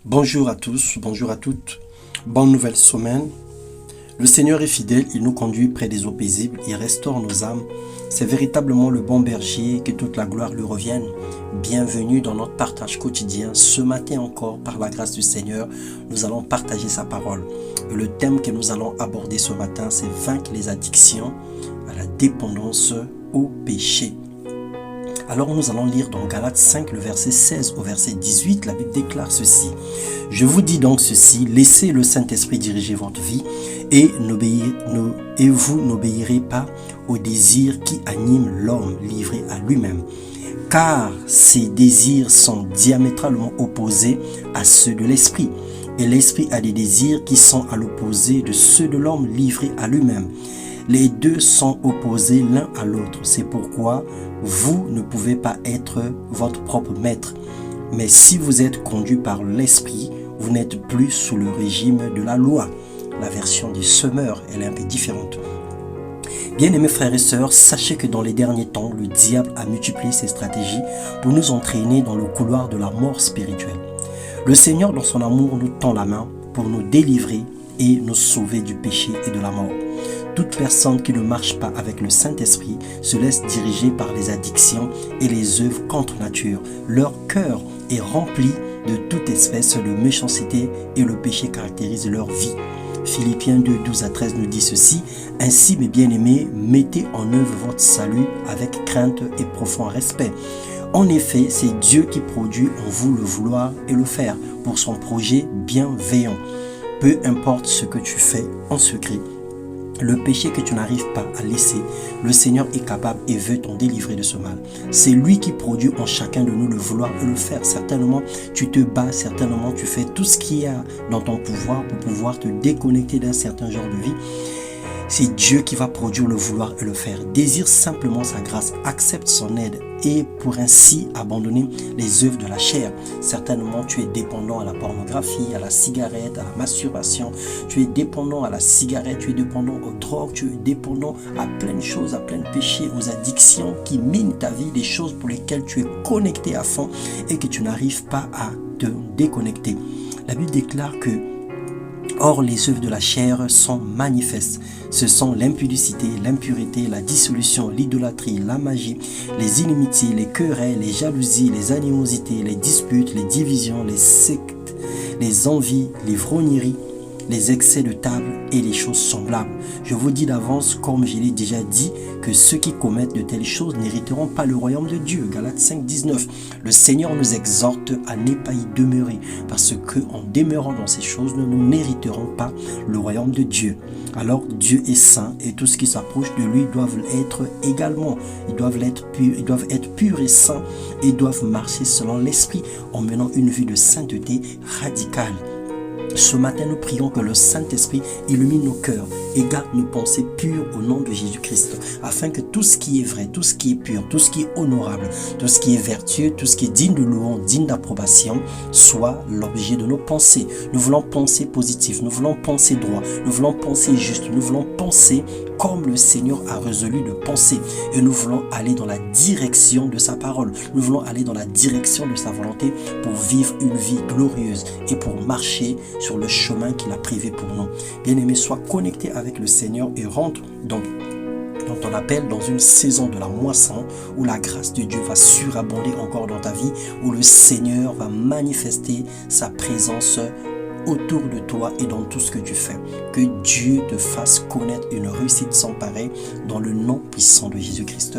Bonjour à tous, bonjour à toutes. Bonne nouvelle semaine. Le Seigneur est fidèle, il nous conduit près des eaux paisibles, il restaure nos âmes. C'est véritablement le bon berger, que toute la gloire lui revienne. Bienvenue dans notre partage quotidien. Ce matin encore, par la grâce du Seigneur, nous allons partager sa parole. Et le thème que nous allons aborder ce matin, c'est vaincre les addictions à la dépendance au péché. Alors nous allons lire dans Galates 5, le verset 16 au verset 18, la Bible déclare ceci. Je vous dis donc ceci, laissez le Saint-Esprit diriger votre vie et vous n'obéirez pas aux désirs qui animent l'homme livré à lui-même. Car ces désirs sont diamétralement opposés à ceux de l'Esprit. Et l'Esprit a des désirs qui sont à l'opposé de ceux de l'homme livré à lui-même. Les deux sont opposés l'un à l'autre. C'est pourquoi vous ne pouvez pas être votre propre maître. Mais si vous êtes conduit par l'Esprit, vous n'êtes plus sous le régime de la loi. La version du semeur, elle est un peu différente. Bien-aimés frères et sœurs, sachez que dans les derniers temps, le diable a multiplié ses stratégies pour nous entraîner dans le couloir de la mort spirituelle. Le Seigneur, dans son amour, nous tend la main pour nous délivrer et nous sauver du péché et de la mort. Toute personne qui ne marche pas avec le Saint-Esprit se laisse diriger par les addictions et les œuvres contre nature. Leur cœur est rempli de toute espèce de méchanceté et le péché caractérise leur vie. Philippiens 2, 12 à 13 nous dit ceci. Ainsi, mes bien-aimés, mettez en œuvre votre salut avec crainte et profond respect. En effet, c'est Dieu qui produit en vous le vouloir et le faire pour son projet bienveillant. Peu importe ce que tu fais en secret, le péché que tu n'arrives pas à laisser, le Seigneur est capable et veut t'en délivrer de ce mal. C'est lui qui produit en chacun de nous le vouloir et le faire. Certainement, tu te bats, certainement, tu fais tout ce qu'il y a dans ton pouvoir pour pouvoir te déconnecter d'un certain genre de vie. C'est Dieu qui va produire le vouloir et le faire. Désire simplement sa grâce, accepte son aide et pour ainsi abandonner les œuvres de la chair. Certainement, tu es dépendant à la pornographie, à la cigarette, à la masturbation. Tu es dépendant à la cigarette, tu es dépendant aux drogues, tu es dépendant à plein de choses, à plein de péchés, aux addictions qui minent ta vie, des choses pour lesquelles tu es connecté à fond et que tu n'arrives pas à te déconnecter. La Bible déclare que or, les œuvres de la chair sont manifestes. Ce sont l'impudicité, l'impureté, la dissolution, l'idolâtrie, la magie, les inimitiés, les querelles, les jalousies, les animosités, les disputes, les divisions, les sectes, les envies, les vrogneries, les excès de table et les choses semblables. Je vous dis d'avance, comme je l'ai déjà dit, que ceux qui commettent de telles choses n'hériteront pas le royaume de Dieu. Galates 5, 19. Le Seigneur nous exhorte à ne pas y demeurer, parce qu'en demeurant dans ces choses, nous n'hériterons pas le royaume de Dieu. Alors Dieu est saint et tout ce qui s'approche de lui doivent l'être également. Ils doivent être purs et saints et doivent marcher selon l'esprit en menant une vie de sainteté radicale. Ce matin, nous prions que le Saint-Esprit illumine nos cœurs et garde nos pensées pures au nom de Jésus-Christ, afin que tout ce qui est vrai, tout ce qui est pur, tout ce qui est honorable, tout ce qui est vertueux, tout ce qui est digne de louange, digne d'approbation, soit l'objet de nos pensées. Nous voulons penser positif, nous voulons penser droit, nous voulons penser juste, nous voulons penser comme le Seigneur a résolu de penser. Et nous voulons aller dans la direction de sa parole. Nous voulons aller dans la direction de sa volonté pour vivre une vie glorieuse et pour marcher sur le chemin qu'il a prévu pour nous. Bien-aimé, sois connecté avec le Seigneur et rentre dans ton appel dans une saison de la moisson où la grâce de Dieu va surabonder encore dans ta vie, où le Seigneur va manifester sa présence autour de toi et dans tout ce que tu fais. Que Dieu te fasse connaître une réussite sans pareil dans le nom puissant de Jésus-Christ.